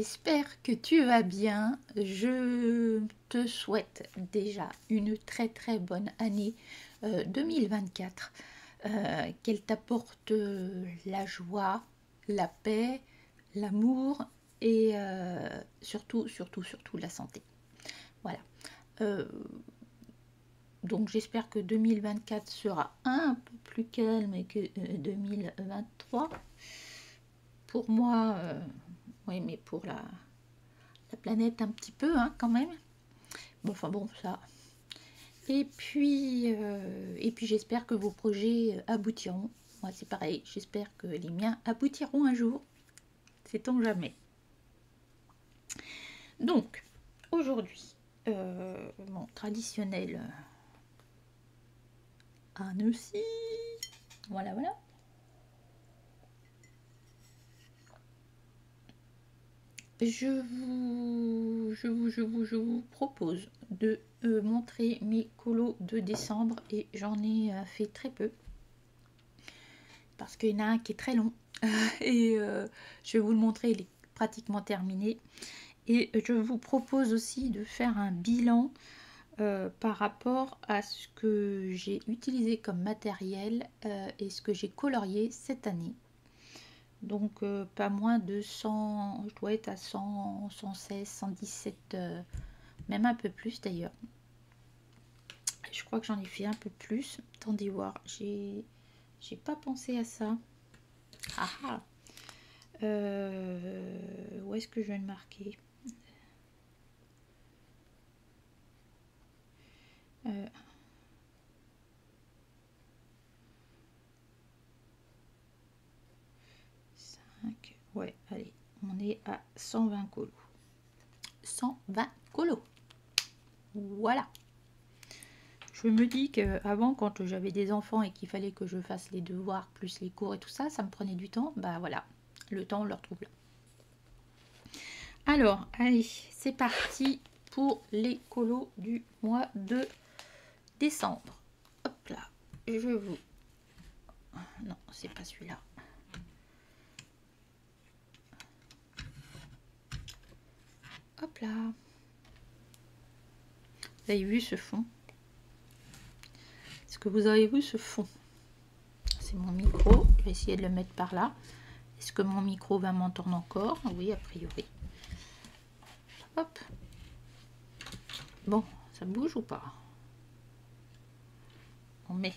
j'espère que tu vas bien. Je te souhaite déjà une très très bonne année 2024. Qu'elle t'apporte la joie, la paix, l'amour et surtout la santé. Voilà. Donc j'espère que 2024 sera un peu plus calme que 2023. Pour moi, oui, mais pour la planète un petit peu, hein, quand même. Bon, enfin bon, ça. Et puis j'espère que vos projets aboutiront. Moi, c'est pareil. J'espère que les miens aboutiront un jour. Sait-on jamais. Donc, aujourd'hui, mon traditionnel Annecy. Voilà, voilà. Je vous propose de montrer mes colos de décembre et j'en ai fait très peu parce qu'il y en a un qui est très long et je vais vous le montrer, il est pratiquement terminé. Et je vous propose aussi de faire un bilan par rapport à ce que j'ai utilisé comme matériel et ce que j'ai colorié cette année. Donc pas moins de 100, je dois être à 100, 116, 117, même un peu plus d'ailleurs. Je crois que j'en ai fait un peu plus. Attendez voir, j'ai pas pensé à ça. Ah ah. Où est-ce que je vais le marquer? 5, ouais, allez, on est à 120 colos. 120 colos. Voilà. Je me dis qu'avant, quand j'avais des enfants et qu'il fallait que je fasse les devoirs plus les cours et tout ça, ça me prenait du temps. Bah voilà, le temps on le retrouve là. Alors, allez, c'est parti pour les colos du mois de décembre. Hop là, je vous... Non, c'est pas celui-là. Hop là. Vous avez vu ce fond? Est-ce que vous avez vu ce fond? C'est mon micro. Je vais essayer de le mettre par là. Est-ce que mon micro va m'entendre encore? Oui, a priori. Hop. Bon, ça bouge ou pas? On met.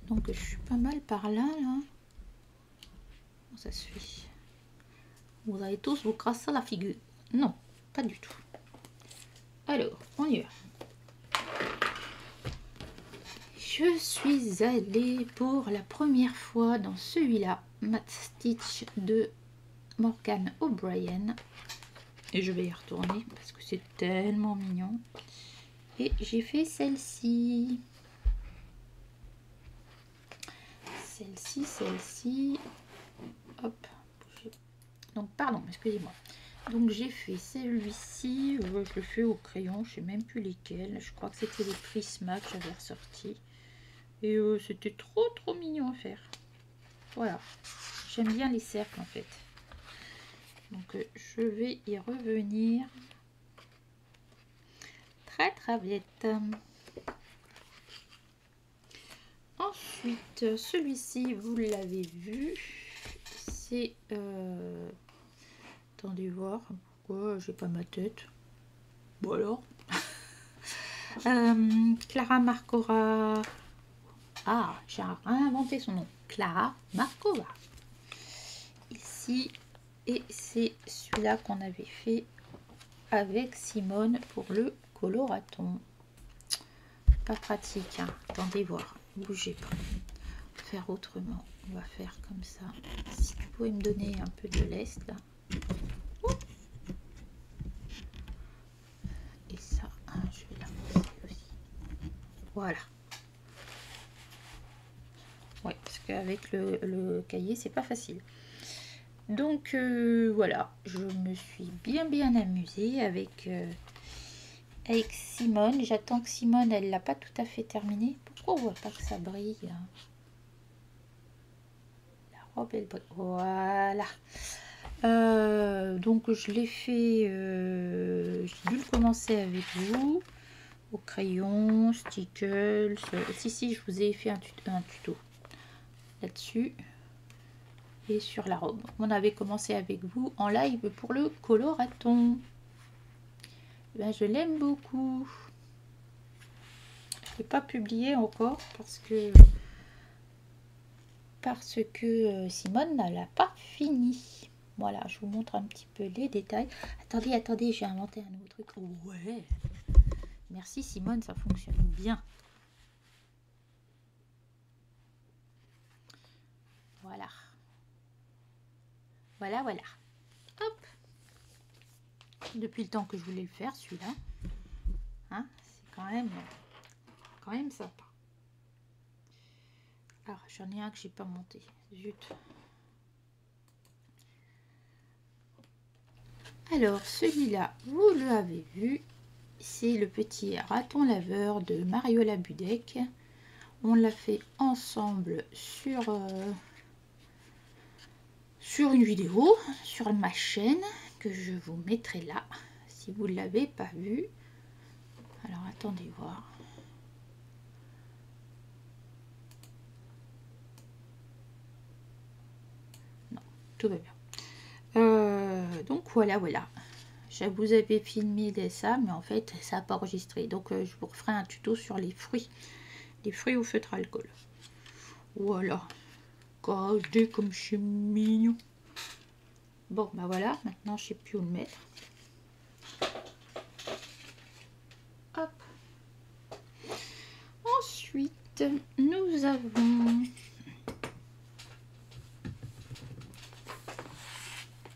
Donc, je suis pas mal par là, là. Comment ça se fait? Vous allez tous vous crasser la figure. Non, pas du tout. Alors, on y va. Je suis allée pour la première fois dans celui-là, Matte Stitch de Morgan O'Brien. Et je vais y retourner parce que c'est tellement mignon. Et j'ai fait celle-ci. Celle-ci. Hop. Donc, pardon, excusez-moi. Donc, j'ai fait celui-ci. Je le fais au crayon. Je ne sais même plus lesquels. Je crois que c'était les Prisma que j'avais ressorti. Et c'était trop mignon à faire. Voilà. J'aime bien les cercles en fait. Donc, je vais y revenir très vite. Ensuite, celui-ci, vous l'avez vu. C'est... attendez voir. Pourquoi j'ai pas ma tête? Bon alors. Clara Markova. Ah, j'ai inventé son nom. Clara Markova. Ici. Et c'est celui-là qu'on avait fait avec Simone pour le coloraton. Pas pratique, hein. Attendez voir. Bougez pas. On va faire autrement. On va faire comme ça. Si vous pouvez me donner un peu de lest là. Et ça, hein, je vais la poser aussi. Voilà. Ouais, parce qu'avec le cahier, c'est pas facile. Donc voilà, je me suis bien amusée avec Simone. J'attends que Simone, elle l'a pas tout à fait terminé. Pourquoi on voit pas que ça brille hein? La robe, elle brille. Voilà. Donc je l'ai fait, j'ai dû le commencer avec vous, au crayon, stickers. Si, je vous ai fait un tuto là-dessus. Et sur la robe. On avait commencé avec vous en live pour le coloraton. Ben, je l'aime beaucoup. Je ne l'ai pas publié encore parce que Simone n'a l'a pas fini. Voilà, je vous montre un petit peu les détails. Attendez, j'ai inventé un nouveau truc. Ouais. Merci Simone, ça fonctionne bien. Voilà. Voilà. Hop. Depuis le temps que je voulais le faire, celui-là. Hein, c'est quand même sympa. Alors, j'en ai un que j'ai pas monté. Zut. Alors, celui-là, vous l'avez vu. C'est le petit raton laveur de Mariola Budek. On l'a fait ensemble sur une vidéo, sur ma chaîne, que je vous mettrai là, si vous ne l'avez pas vu. Alors, attendez voir. Non, tout va bien. Donc voilà. Je vous avais filmé ça, mais en fait, ça n'a pas enregistré. Donc, je vous referai un tuto sur les fruits au feutre alcool. Voilà. Regardez comme c'est mignon. Bon, bah voilà. Maintenant, je sais plus où le mettre. Hop. Ensuite, nous avons...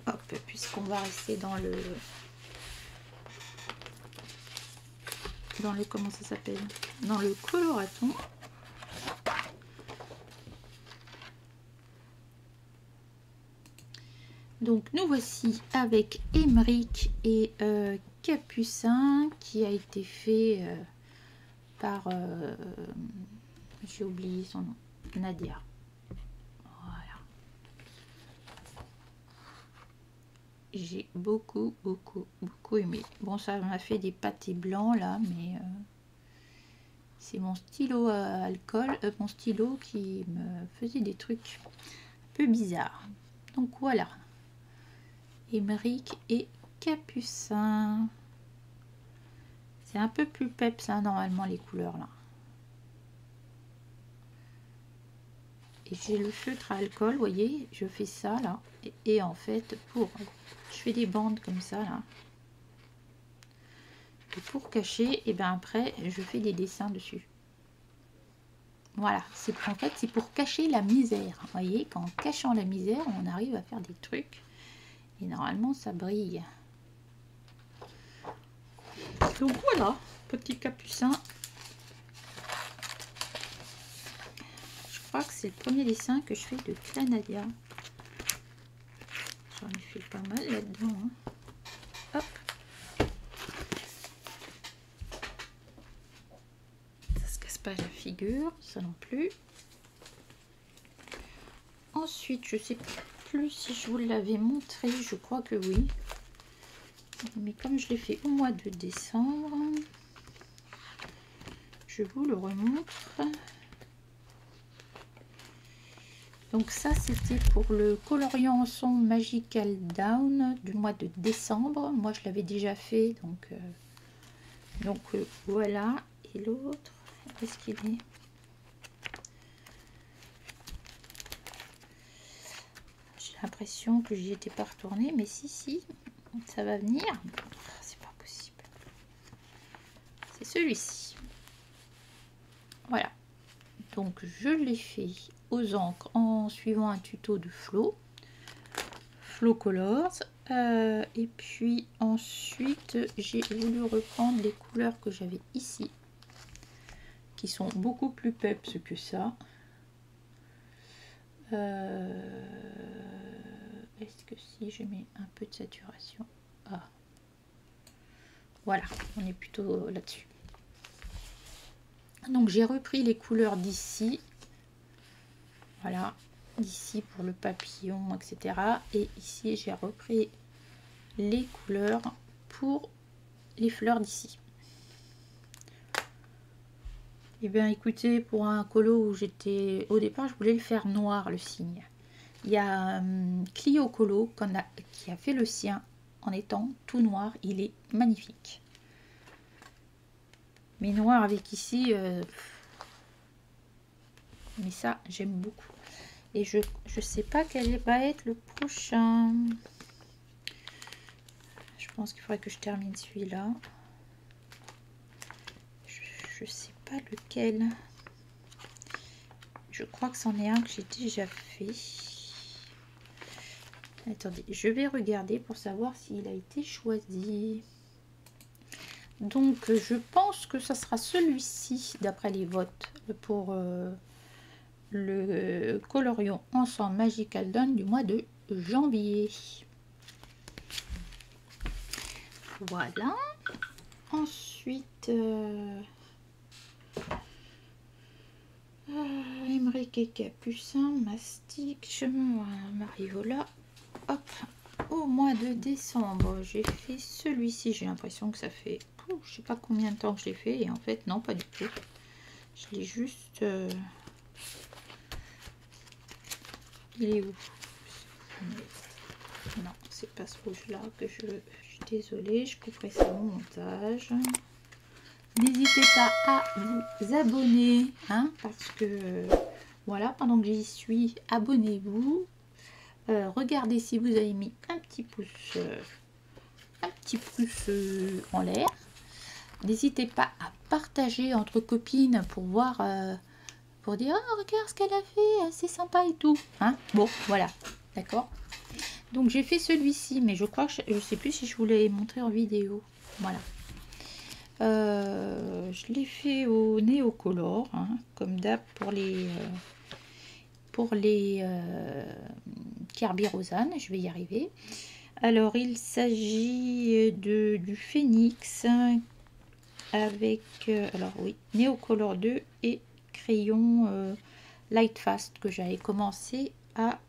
Hop, puisqu'on va rester dans le comment ça s'appelle, dans le coloraton. Donc nous voici avec Émeric et Capucin, qui a été fait par j'ai oublié son nom, Nadia. Voilà. J'ai beaucoup aimé. Bon, ça m'a fait des pâtés blancs là, mais c'est mon stylo à alcool, mon stylo qui me faisait des trucs un peu bizarres. Donc voilà, Émeric et Capucin. C'est un peu plus peps hein, normalement les couleurs là. Et j'ai le feutre à alcool, vous voyez, je fais ça là. Et en fait, je fais des bandes comme ça là. Et pour cacher, et bien après, je fais des dessins dessus. Voilà, en fait, c'est pour cacher la misère. Vous voyez, qu'en cachant la misère, on arrive à faire des trucs. Et normalement, ça brille. Donc voilà, petit Capucin. Je crois que c'est le premier dessin que je fais de Clanadia. J'en ai fait pas mal là-dedans. Hein. Hop. Ça se casse pas la figure, ça non plus. Ensuite, je sais plus si je vous l'avais montré, je crois que oui. Mais comme je l'ai fait au mois de décembre, je vous le remontre. Donc ça, c'était pour le coloriant son Magical Down du mois de décembre. Moi, je l'avais déjà fait, donc voilà. Et l'autre, est-ce qu'il est? J'ai l'impression que j'y étais pas retournée, mais si, ça va venir. C'est pas possible. C'est celui-ci. Voilà. Donc je l'ai fait aux encres en suivant un tuto de Flo Colors. Et puis ensuite, j'ai voulu reprendre les couleurs que j'avais ici, qui sont beaucoup plus peps que ça. Est-ce que si je mets un peu de saturation, voilà, on est plutôt là-dessus. Donc j'ai repris les couleurs d'ici, voilà, d'ici pour le papillon, etc. Et ici, j'ai repris les couleurs pour les fleurs d'ici. Et bien écoutez, pour un colo où j'étais... Au départ, je voulais le faire noir, le cygne. Il y a Clio Colo qui a fait le sien en étant tout noir. Il est magnifique. Mais noir avec ici... mais ça, j'aime beaucoup. Et je sais pas quel va être le prochain. Je pense qu'il faudrait que je termine celui-là. Je sais pas lequel. Je crois que c'en est un que j'ai déjà fait. Attendez, je vais regarder pour savoir s'il a été choisi. Donc, je pense que ça sera celui-ci, d'après les votes, pour le Colorion Ensemble Magical Dawn du mois de janvier. Voilà. Ensuite, Émeric et Capucin, Mastic, Chemin Mariola. Hop, au mois de décembre, j'ai fait celui-ci. J'ai l'impression que ça fait, je sais pas combien de temps que je l'ai fait. Et en fait, non, pas du tout. Je l'ai juste... il est où? Non, c'est pas ce rouge-là que je... Je suis désolée, je couperai ça au montage. N'hésitez pas à vous abonner, hein, parce que, voilà, pendant que j'y suis, abonnez-vous. Regardez si vous avez mis un petit pouce en l'air. N'hésitez pas à partager entre copines pour voir, pour dire oh, regarde ce qu'elle a fait, c'est sympa et tout. Hein, bon, voilà, d'accord. Donc j'ai fait celui-ci, mais je crois que je sais plus si je vous l'ai montré en vidéo. Voilà. Je l'ai fait au Néocolor, hein, comme d'hab pour les Kirby Rosanne. Je vais y arriver. Alors il s'agit du Phénix avec alors oui, Néocolor 2 et crayon Light Fast que j'avais commencé à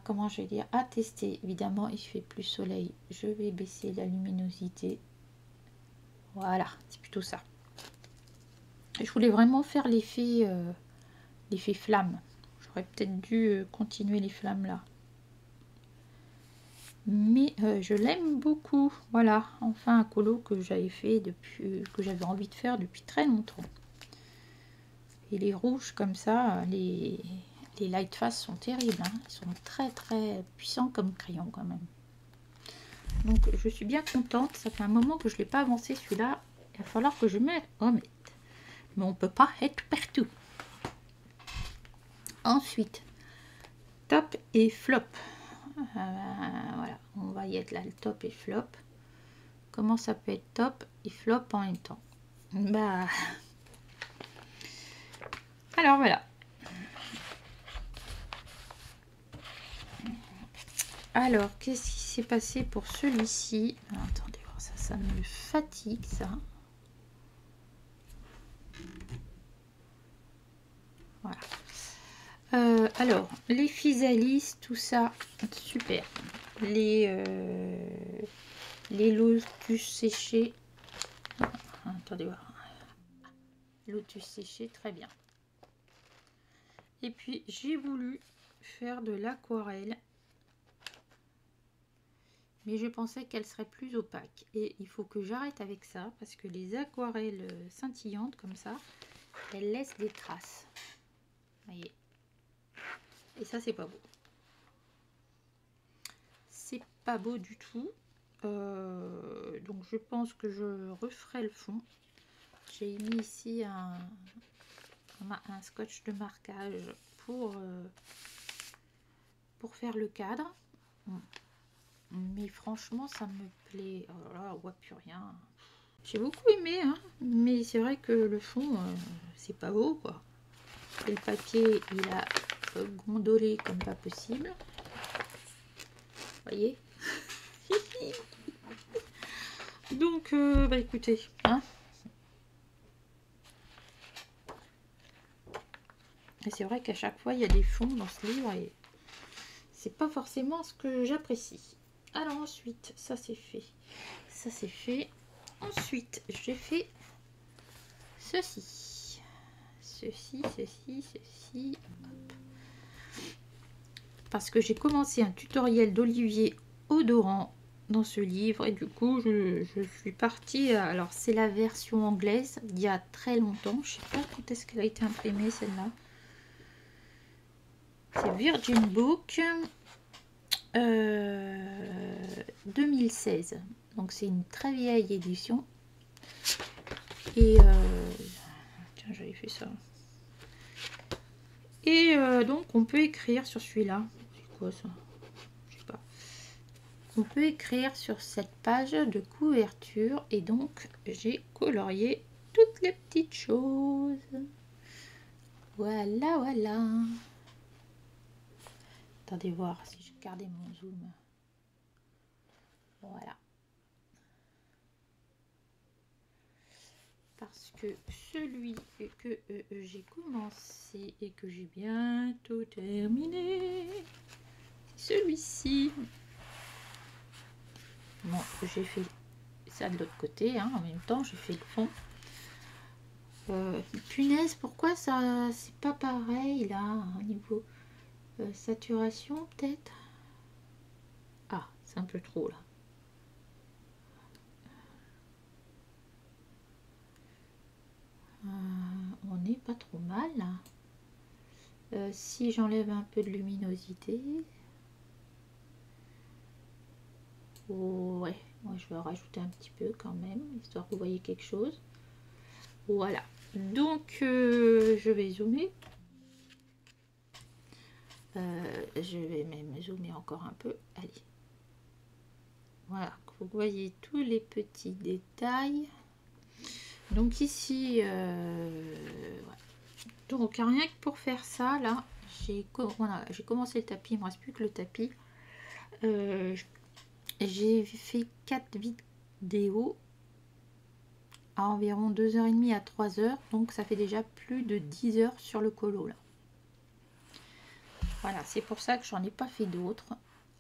comment je vais dire, à tester. Évidemment il fait plus soleil, je vais baisser la luminosité. Voilà, c'est plutôt ça. Je voulais vraiment faire l'effet flamme. J'aurais peut-être dû continuer les flammes là. Mais je l'aime beaucoup. Voilà, enfin un colo que j'avais fait depuis, que j'avais envie de faire depuis très longtemps. Et les rouges comme ça, les light fast sont terribles. Hein. Ils sont très très puissants comme crayon quand même. Donc je suis bien contente. Ça fait un moment que je ne l'ai pas avancé celui-là. Il va falloir que je me remette. Mais on ne peut pas être partout. Ensuite, top et flop. Voilà, on va y être là, le top et flop. Comment ça peut être top et flop en même temps? Bah, alors voilà. Alors, qu'est-ce qui s'est passé pour celui-ci? Attendez, ça me fatigue, ça. Voilà. Alors, les physalis, tout ça, super. Les lotus séchés. Attendez voir. Lotus séché, très bien. Et puis, j'ai voulu faire de l'aquarelle. Mais je pensais qu'elle serait plus opaque. Et il faut que j'arrête avec ça. Parce que les aquarelles scintillantes comme ça, elles laissent des traces. Vous voyez. Et ça, c'est pas beau. C'est pas beau du tout. Donc je pense que je referai le fond. J'ai mis ici un scotch de marquage pour faire le cadre. Mais franchement, ça me plaît. Oh là, on voit plus rien. J'ai beaucoup aimé, hein, mais c'est vrai que le fond, c'est pas beau, quoi. Et le papier, il a gondolé comme pas possible. Vous voyez. Donc, bah écoutez, hein. Et c'est vrai qu'à chaque fois, il y a des fonds dans ce livre et c'est pas forcément ce que j'apprécie. Alors ensuite, ça c'est fait. Ça c'est fait. Ensuite, j'ai fait ceci. Ceci. Hop. Parce que j'ai commencé un tutoriel d'Olivier Odorant dans ce livre et du coup je suis partie, alors c'est la version anglaise il y a très longtemps, je sais pas quand est-ce qu'elle a été imprimée celle-là, c'est Virgin Book 2016, donc c'est une très vieille édition et tiens j'avais fait ça et donc on peut écrire sur celui-là, c'est quoi ça, je sais pas. On peut écrire sur cette page de couverture et donc j'ai colorié toutes les petites choses. Voilà, voilà. Attendez voir si je gardais mon zoom. Voilà. Parce que celui que j'ai commencé et que j'ai bientôt terminé, c'est celui-ci. Bon, j'ai fait ça de l'autre côté, hein, en même temps, j'ai fait le fond. Punaise, pourquoi ça c'est pas pareil là au niveau saturation peut-être? Ah, c'est un peu trop là. On n'est pas trop mal là. Si j'enlève un peu de luminosité, ouais, moi je vais en rajouter un petit peu quand même, histoire que vous voyez quelque chose. Voilà, donc je vais zoomer. Je vais même zoomer encore un peu. Allez. Voilà, vous voyez tous les petits détails. Donc ici, voilà. Donc rien que pour faire ça, là, j'ai commencé le tapis, il ne me reste plus que le tapis. J'ai fait 4 vidéos à environ 2h30 à 3h, donc ça fait déjà plus de 10 heures sur le colo là. Voilà, c'est pour ça que j'en ai pas fait d'autres.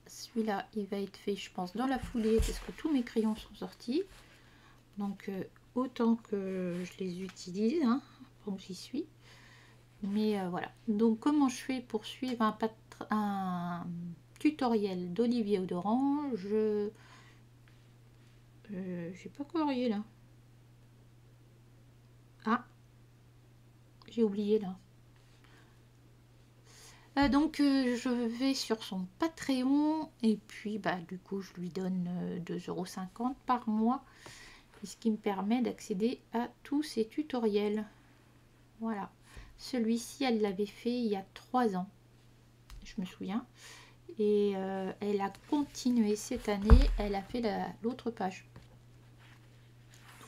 Celui-là, il va être fait, je pense, dans la foulée parce que tous mes crayons sont sortis. Donc, autant que je les utilise, hein, donc j'y suis. Mais voilà. Donc, comment je fais pour suivre un tutoriel d'Olivier Odorant? J'ai pas colorié là. Ah, j'ai oublié là. Donc je vais sur son Patreon et puis bah du coup je lui donne 2,50 € par mois, ce qui me permet d'accéder à tous ses tutoriels. Voilà, celui-ci elle l'avait fait il y a 3 ans, je me souviens, et elle a continué cette année, elle a fait l'autre page.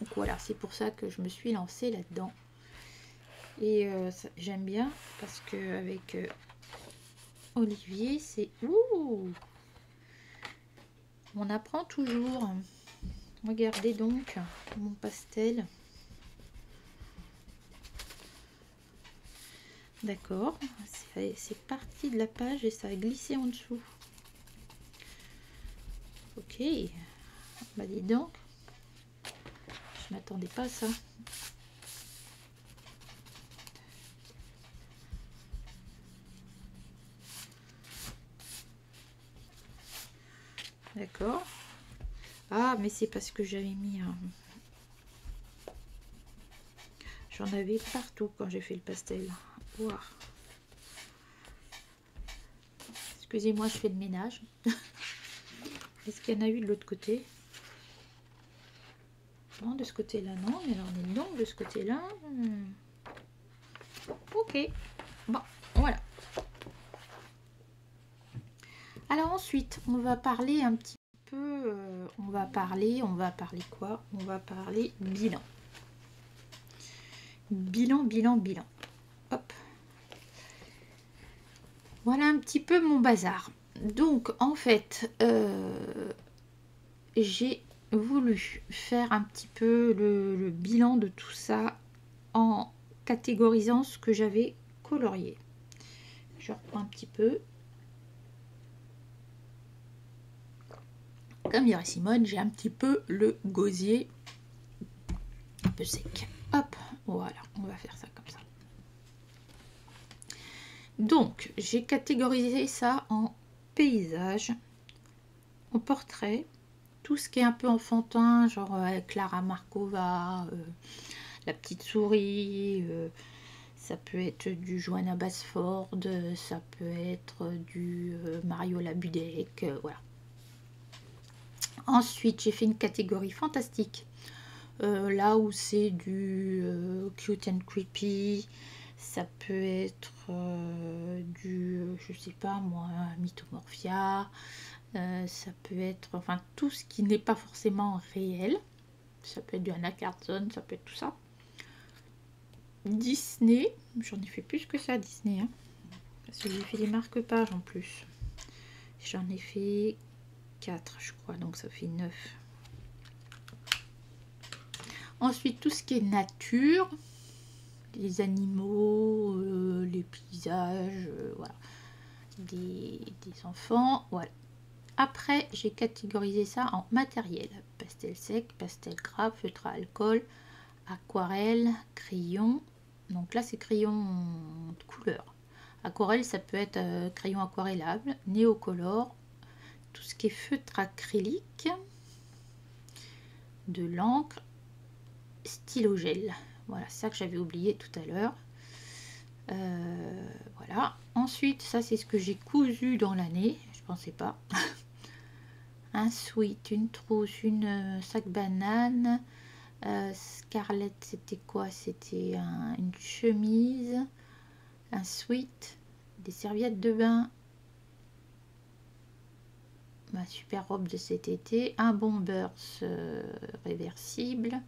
Donc voilà, c'est pour ça que je me suis lancée là-dedans. Et j'aime bien parce que avec Olivier, c'est... Ouh, on apprend toujours. Regardez donc mon pastel. D'accord, c'est parti de la page et ça a glissé en dessous. Ok, bah dis donc, je m'attendais pas à ça. D'accord. Ah, mais c'est parce que j'avais mis un... J'en avais partout quand j'ai fait le pastel. Wow. Excusez-moi, je fais le ménage. Est-ce qu'il y en a eu de l'autre côté? Non, de ce côté-là, non. Mais alors, non, de ce côté-là. Ok. Bon, voilà. Alors ensuite, on va parler un petit peu... on va parler quoi? On va parler bilan. Bilan. Hop. Voilà un petit peu mon bazar. Donc, en fait, j'ai voulu faire un petit peu le bilan de tout ça en catégorisant ce que j'avais colorié. je reprends un petit peu. Comme dirait Simone, j'ai un petit peu le gosier un peu sec. Hop, voilà, on va faire ça comme ça. Donc, j'ai catégorisé ça en paysage, en portrait, tout ce qui est un peu enfantin, genre Clara Markova, la petite souris, ça peut être du Johanna Basford, ça peut être du Mario Labudek, voilà. Ensuite, j'ai fait une catégorie fantastique, là où c'est du cute and creepy, ça peut être du, je sais pas moi, Mythomorphia, ça peut être, enfin, tout ce qui n'est pas forcément réel, ça peut être du Anna Carlson, ça peut être tout ça. Disney, j'en ai fait plus que ça, Disney, hein, parce que j'ai fait des marque-pages en plus. J'en ai fait 4, je crois, donc ça fait 9. Ensuite, tout ce qui est nature, les animaux, les paysages, voilà, des enfants, voilà. Après, j'ai catégorisé ça en matériel, pastel sec, pastel gras, feutre à alcool, aquarelle, crayon. Donc là, c'est crayon de couleur. Aquarelle, ça peut être crayon aquarellable, néocolore, tout ce qui est feutre acrylique, de l'encre, stylo gel. Voilà, ça que j'avais oublié tout à l'heure. Voilà. Ensuite, ça c'est ce que j'ai cousu dans l'année. Je pensais pas. Un sweat, une trousse, une sac banane. Scarlett, c'était quoi? C'était une chemise, un sweat, des serviettes de bain, ma super robe de cet été, un bombers réversible,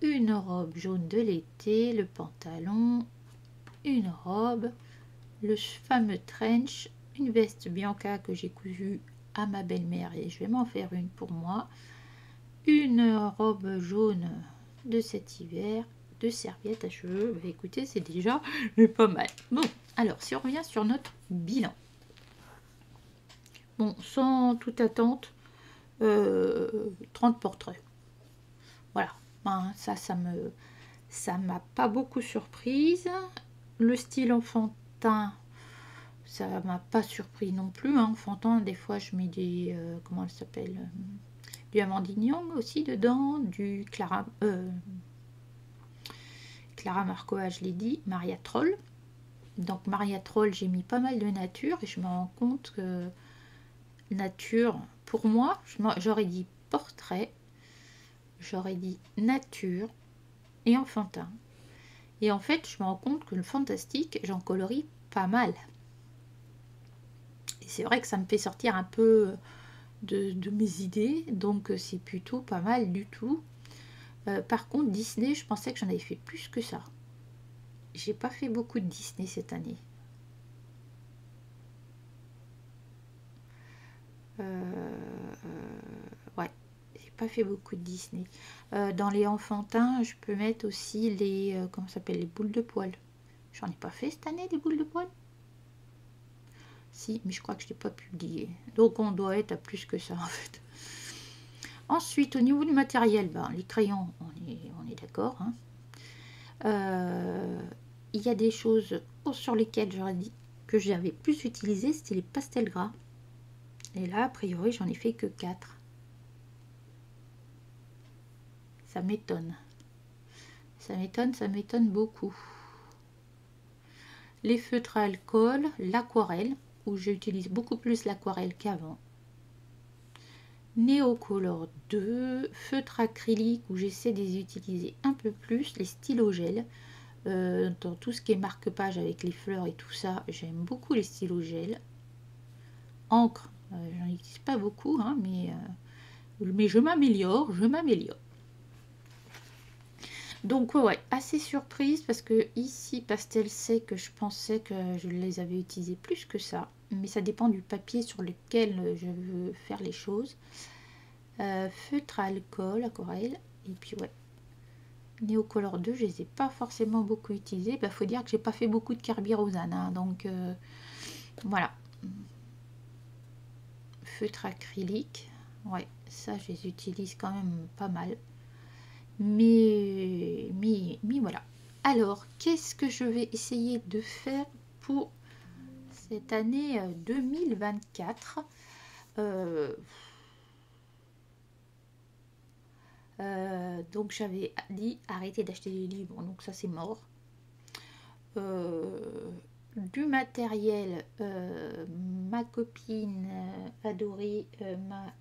une robe jaune de l'été, le pantalon, une robe, le fameux trench, une veste Bianca que j'ai cousue à ma belle-mère et je vais m'en faire une pour moi, une robe jaune de cet hiver, de serviettes à cheveux. Bah, écoutez, c'est déjà pas mal. Bon, alors si on revient sur notre bilan. Bon, sans toute attente, 30 portraits. Voilà, hein, ça m'a pas beaucoup surprise. Le style enfantin, ça m'a pas surpris non plus. Hein. Enfantin, des fois, je mets des, comment elle s'appelle, du Amandine Young aussi dedans, du Clara Markova, je l'ai dit, Maria Troll. Donc Maria Troll, j'ai mis pas mal de nature et je me rends compte que nature, pour moi, j'aurais dit portrait, j'aurais dit nature et enfantin. Et en fait, je me rends compte que le fantastique, j'en colorie pas mal. Et c'est vrai que ça me fait sortir un peu de mes idées, donc c'est plutôt pas mal du tout. Par contre, Disney, je pensais que j'en avais fait plus que ça. J'ai pas fait beaucoup de Disney cette année. Ouais, j'ai pas fait beaucoup de Disney. Dans les enfantins, je peux mettre aussi les, comment ça s'appelle, les boules de poil. J'en ai pas fait cette année, des boules de poil. Si, mais je crois que je l'ai pas publié. Donc on doit être à plus que ça en fait. Ensuite, au niveau du matériel, ben, les crayons, on est d'accord. Hein. Il y a des choses sur lesquelles j'aurais dit que j'avais plus utilisé, c'était les pastels gras. Et là, a priori, j'en ai fait que 4. Ça m'étonne. Ça m'étonne beaucoup. Les feutres à alcool, l'aquarelle, où j'utilise beaucoup plus l'aquarelle qu'avant. Néocolor 2, feutre acrylique, où j'essaie de les utiliser un peu plus. Les stylos gel, dans tout ce qui est marque-page avec les fleurs et tout ça, j'aime beaucoup les stylos gel. Encre, j'en utilise pas beaucoup, hein, mais je m'améliore, Donc ouais, assez surprise parce que ici pastel sec, je pensais que je les avais utilisés plus que ça, mais ça dépend du papier sur lequel je veux faire les choses. Feutre à alcool, aquarelle, et puis ouais, Néocolor 2, je les ai pas forcément beaucoup utilisés. Il faut dire que j'ai pas fait beaucoup de Kerby Rosanne, hein, donc voilà. Feutre acrylique, ouais, ça je les utilise quand même pas mal. Mais voilà. Alors, qu'est-ce que je vais essayer de faire pour cette année 2024? Donc j'avais dit arrêter d'acheter des livres, donc ça c'est mort. Du matériel, ma copine adorée m'a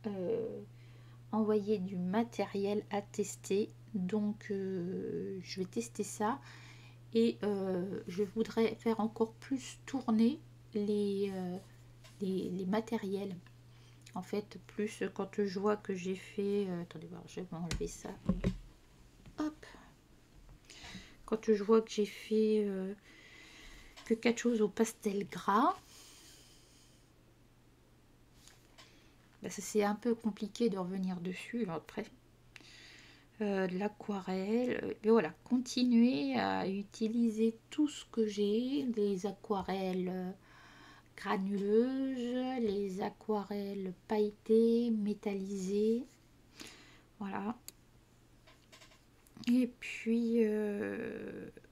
envoyé du matériel à tester, donc je vais tester ça et je voudrais faire encore plus tourner les matériels. En fait, plus quand je vois que j'ai fait... attendez, je vais enlever ça. Hop. Quand je vois que j'ai fait que quelque chose au pastel gras, bah, c'est un peu compliqué de revenir dessus après. De l'aquarelle, et voilà, continuer à utiliser tout ce que j'ai, les aquarelles granuleuses, les aquarelles pailletées, métallisées, voilà. Et puis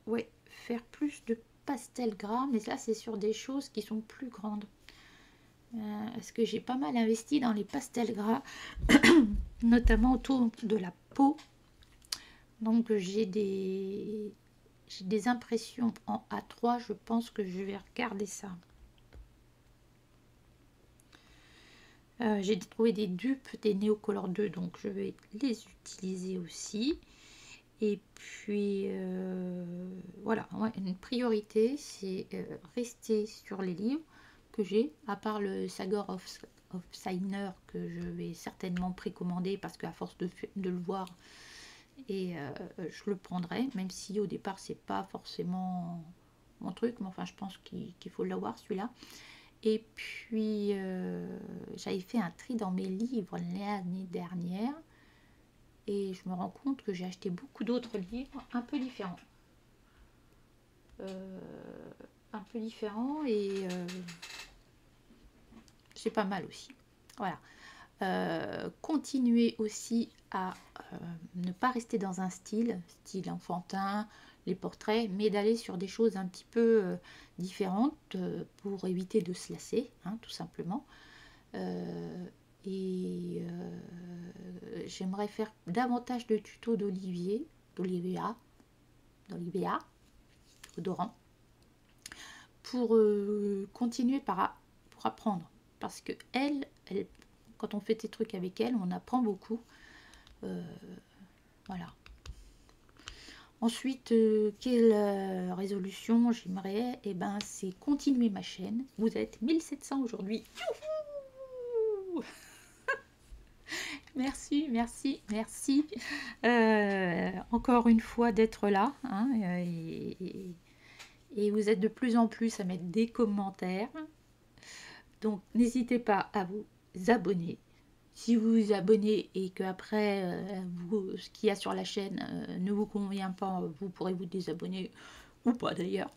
ouais, faire plus de pastel gras, mais là c'est sur des choses qui sont plus grandes, parce que j'ai pas mal investi dans les pastels gras notamment autour de la peau. Donc j'ai des impressions en A3, je pense que je vais regarder ça. J'ai trouvé des dupes des Néocolor 2, donc je vais les utiliser aussi. Et puis voilà, ouais, une priorité c'est rester sur les livres que j'ai, à part le Saga of Signer que je vais certainement précommander parce qu'à force de le voir et je le prendrai, même si au départ c'est pas forcément mon truc, mais enfin je pense qu'il faut l'avoir celui-là. Et puis j'avais fait un tri dans mes livres l'année dernière et je me rends compte que j'ai acheté beaucoup d'autres livres un peu différents. Et c'est pas mal aussi. Voilà. Continuer aussi à ne pas rester dans un style enfantin, les portraits, mais d'aller sur des choses un petit peu différentes pour éviter de se lasser, hein, tout simplement. J'aimerais faire davantage de tutos d'Olivia, Odorant, pour continuer pour apprendre, parce que elle, quand on fait des trucs avec elle, on apprend beaucoup. Voilà. Ensuite, quelle résolution j'aimerais? Eh ben, c'est continuer ma chaîne. Vous êtes 1700 aujourd'hui. Merci, merci, merci. Encore une fois d'être là. Hein, et vous êtes de plus en plus à mettre des commentaires. Donc, n'hésitez pas à vous abonner. Si vous vous abonnez et que après ce qu'il y a sur la chaîne ne vous convient pas, vous pourrez vous désabonner ou pas d'ailleurs.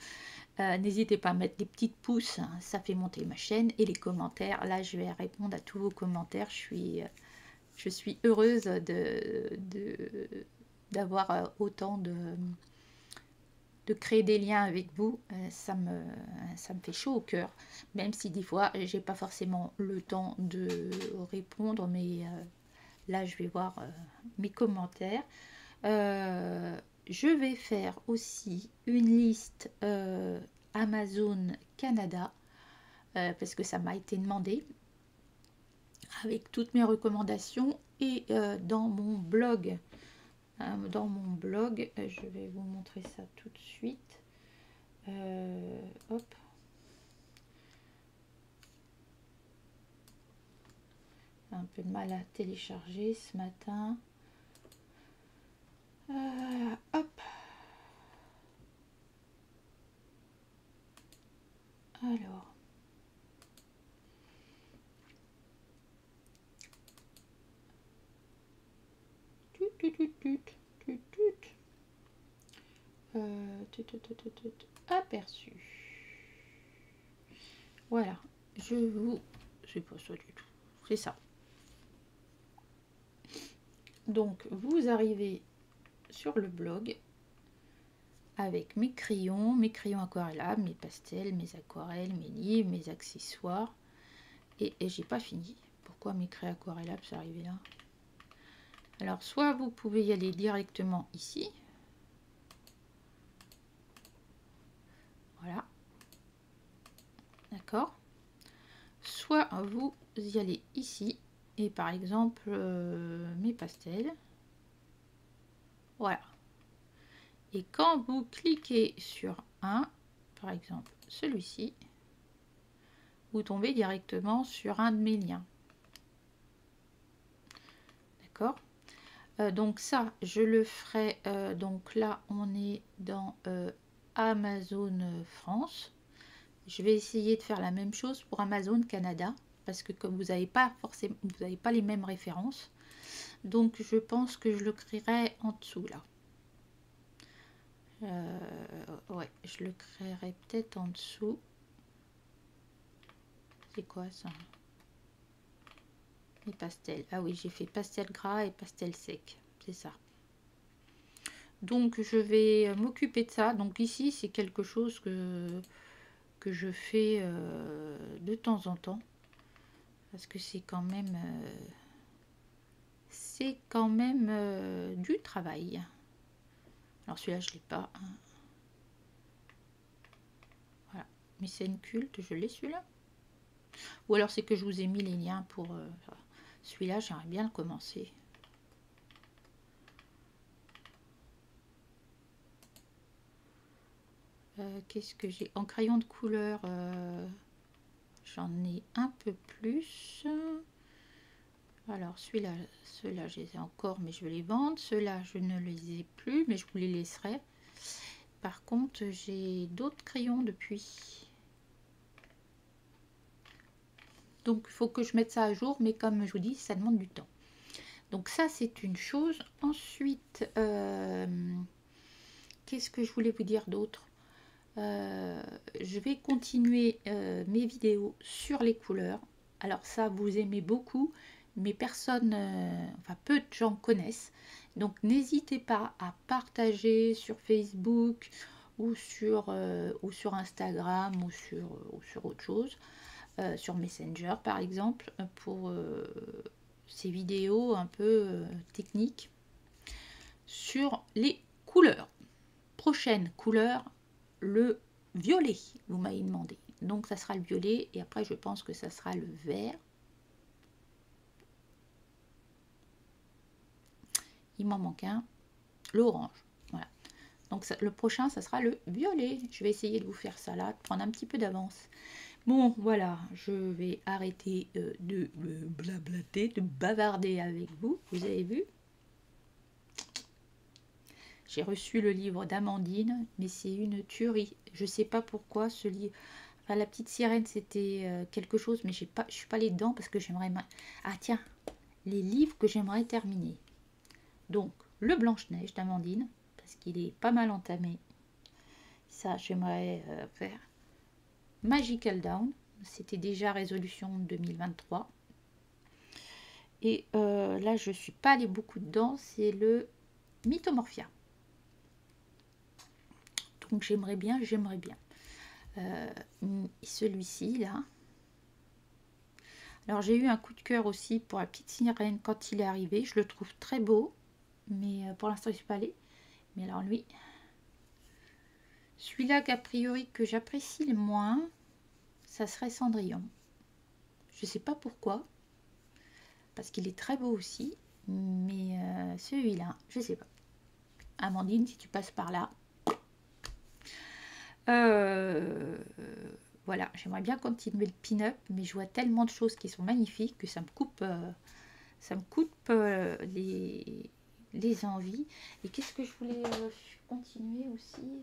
N'hésitez pas à mettre des petites pouces, hein, ça fait monter ma chaîne, et les commentaires. Là, je vais répondre à tous vos commentaires. Je suis heureuse d'avoir autant de créer des liens avec vous. Ça me fait chaud au cœur, même si des fois j'ai pas forcément le temps de répondre, mais là je vais voir mes commentaires. Je vais faire aussi une liste Amazon Canada parce que ça m'a été demandé, avec toutes mes recommandations, et dans mon blog. Je vais vous montrer ça tout de suite. Hop. Un peu de mal à télécharger ce matin. Hop. Alors. Aperçu. Voilà, c'est pas ça du tout, c'est ça. Donc vous arrivez sur le blog avec mes crayons aquarellables, mes pastels, mes aquarelles, mes livres, mes accessoires. Et j'ai pas fini. Pourquoi mes crayons aquarellables, c'est arrivé là? Alors soit vous pouvez y aller directement ici. Voilà. D'accord. Soit vous y allez ici et par exemple mes pastels. Voilà. Et quand vous cliquez sur un, par exemple celui-ci, vous tombez directement sur un de mes liens. D'accord. Donc ça, je le ferai. Donc là, on est dans Amazon France. Je vais essayer de faire la même chose pour Amazon Canada parce que comme vous n'avez pas forcément, vous n'avez pas les mêmes références. Donc je pense que je le créerai en dessous là. Ouais, je le créerai peut-être en dessous. C'est quoi ça? Les pastels. Ah oui, j'ai fait pastel gras et pastel sec. C'est ça. Donc je vais m'occuper de ça. Donc ici, c'est quelque chose que je fais de temps en temps. Parce que c'est quand même du travail. Alors celui-là, je ne l'ai pas. Voilà. Mais c'est une culte, je l'ai celui-là. Ou alors c'est que je vous ai mis les liens pour celui-là, j'aimerais bien le commencer. Qu'est-ce que j'ai en crayon de couleur? J'en ai un peu plus. Alors celui-là, ceux-là, je les ai encore, mais je vais les vendre. Ceux-là, je ne les ai plus, mais je vous les laisserai. Par contre, j'ai d'autres crayons depuis. Donc, il faut que je mette ça à jour, mais comme je vous dis, ça demande du temps. Donc ça, c'est une chose. Ensuite, qu'est-ce que je voulais vous dire d'autre? Je vais continuer mes vidéos sur les couleurs. Alors ça, vous aimez beaucoup, mais personne, enfin peu de gens connaissent. Donc n'hésitez pas à partager sur Facebook ou sur Instagram ou sur autre chose, sur Messenger par exemple, pour ces vidéos un peu techniques sur les couleurs. Prochaine couleur, le violet, vous m'avez demandé. Donc ça sera le violet et après je pense que ça sera le vert. Il m'en manque un, l'orange. Voilà. Donc ça, le prochain, ça sera le violet. Je vais essayer de vous faire ça là, de prendre un petit peu d'avance. Bon, voilà, je vais arrêter de blablater, de bavarder avec vous. Vous avez vu? J'ai reçu le livre d'Amandine, mais c'est une tuerie. Je sais pas pourquoi ce livre. Enfin, la petite sirène, c'était quelque chose, mais je suis pas allée dedans parce que j'aimerais. Ah tiens, les livres que j'aimerais terminer. Donc, le Blanche-Neige d'Amandine, parce qu'il est pas mal entamé. Ça, j'aimerais faire. Magical Down, c'était déjà résolution 2023. Et là, je suis pas allée beaucoup dedans, c'est le Mythomorphia. Donc, j'aimerais bien. Celui-ci, là. Alors, j'ai eu un coup de cœur aussi pour la petite sirène quand il est arrivé. Je le trouve très beau, mais pour l'instant, je ne suis pas allée. Mais alors, lui, celui-là qu'a priori que j'apprécie le moins, ça serait Cendrillon. Je sais pas pourquoi, parce qu'il est très beau aussi, mais celui-là, je sais pas. Amandine, si tu passes par là. Voilà, j'aimerais bien continuer le pin-up, mais je vois tellement de choses qui sont magnifiques que ça me coupe les envies. Et qu'est-ce que je voulais continuer aussi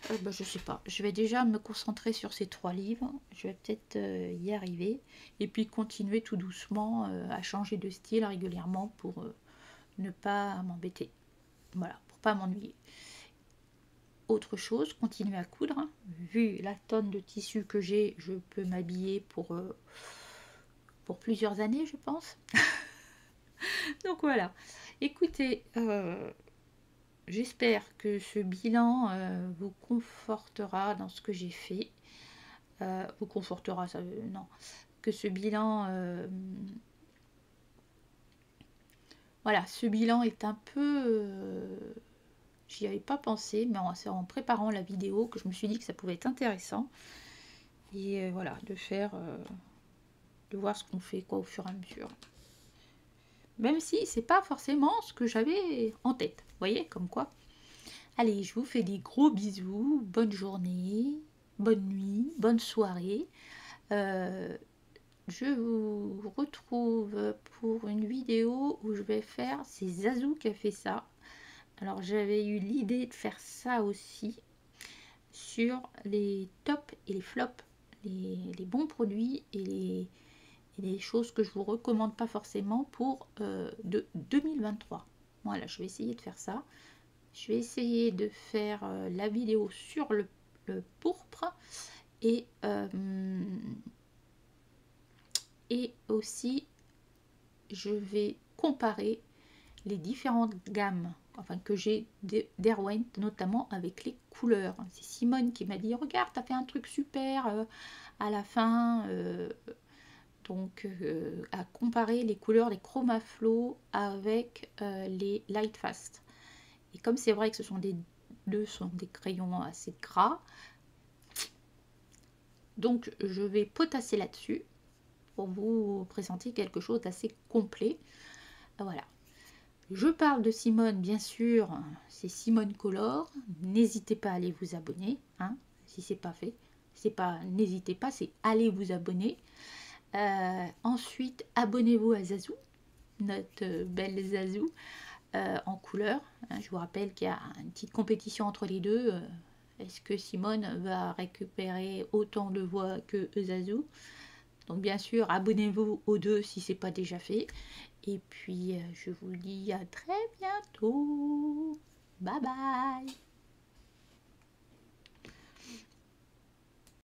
je sais pas, je vais déjà me concentrer sur ces 3 livres, je vais peut-être y arriver, et puis continuer tout doucement à changer de style régulièrement pour ne pas m'embêter. voilà, pour pas m'ennuyer. Autre chose, continuer à coudre, hein. Vu la tonne de tissu que j'ai, je peux m'habiller pour plusieurs années, je pense. Donc voilà, écoutez, j'espère que ce bilan vous confortera dans ce que j'ai fait. Vous confortera, ça non, que ce bilan, voilà, ce bilan est un peu, j'y avais pas pensé, mais c'est en préparant la vidéo que je me suis dit que ça pouvait être intéressant. Et voilà, de voir ce qu'on fait quoi au fur et à mesure. Même si c'est pas forcément ce que j'avais en tête. Vous voyez, comme quoi. Allez, je vous fais des gros bisous. Bonne journée, bonne nuit, bonne soirée. Je vous retrouve pour une vidéo où je vais faire, c'est Zazou qui a fait ça. Alors j'avais eu l'idée de faire ça aussi sur les tops et les flops, les bons produits et les choses que je vous recommande pas forcément pour de 2023. Voilà, je vais essayer de faire ça. Je vais essayer de faire la vidéo sur le pourpre et aussi je vais comparer les différentes gammes, enfin que j'ai d'Erwent, notamment avec les couleurs. C'est Simone qui m'a dit regarde, t'as fait un truc super à la fin. Donc à comparer les couleurs des Chromaflow avec les Lightfast. Et comme c'est vrai que ce sont des crayons assez gras, donc je vais potasser là-dessus pour vous présenter quelque chose d'assez complet. Voilà. Je parle de Simone, bien sûr, c'est Simone Color. N'hésitez pas à aller vous abonner, hein, si c'est pas fait. C'est pas, n'hésitez pas, c'est aller vous abonner. Ensuite, abonnez-vous à Zazou, notre belle Zazou, en couleur. Je vous rappelle qu'il y a une petite compétition entre les deux. Est-ce que Simone va récupérer autant de voix que Zazou? Donc bien sûr, abonnez-vous aux deux si ce n'est pas déjà fait. Et puis, je vous dis à très bientôt. Bye bye.